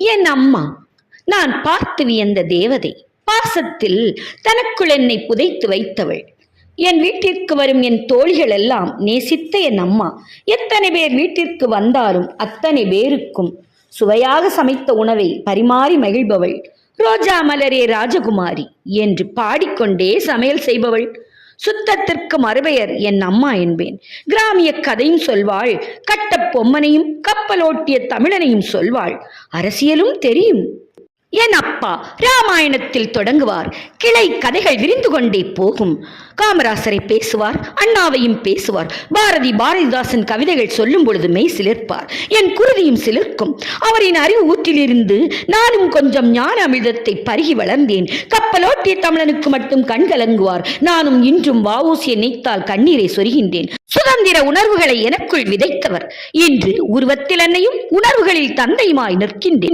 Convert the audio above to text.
என் அம்மா நான் பார்த்து வியந்த தேவதை. பாசத்தில் தனக்குள் என்னை புதைத்து வைத்தவள். என் வீட்டிற்கு வரும் என் தோழிகள் எல்லாம் நேசித்த என் அம்மா. எத்தனை பேர் வீட்டிற்கு வந்தாலும் அத்தனை பேருக்கும் சுவையாக சமைத்த உணவை பரிமாறி மகிழ்பவள். ரோஜா மலரே ராஜகுமாரி என்று பாடிக்கொண்டே சமையல் செய்பவள். சுத்தத்திற்கு மறுபெயர் என் அம்மா என்பேன். கிராமிய கதையும் சொல்வாள், கட்ட பொம்மனையும் கப்பலோட்டிய தமிழனையும் சொல்வாள். அரசியலும் தெரியும். என் அப்பா ராமாயணத்தில் தொடங்குவார், கிளை கதைகள் விரிந்து கொண்டே போகும். காமராசரை பேசுவார், அண்ணாவையும் பேசுவார். பாரதிதாசன் கவிதைகள் சொல்லும் பொழுது மெய் சிலிர்ப்பார், என் குருதியும் சிலிர்க்கும். அவரின் அறிவு ஊற்றிலிருந்து நானும் கொஞ்சம் ஞான அமிர்தத்தை பருகி வளர்ந்தேன். கப்பலோட்டிய தமிழனுக்கு மட்டும் கண் கலங்குவார். நானும் இன்றும் வஉசியை நினைத்தால் கண்ணீரை சொரிகின்றேன். சுதந்திர உணர்வுகளை எனக்குள் விதைத்தவர். இன்று உருவத்தில் என்னையும் உணர்வுகளில் தந்தையுமாய் நிற்கின்றேன்.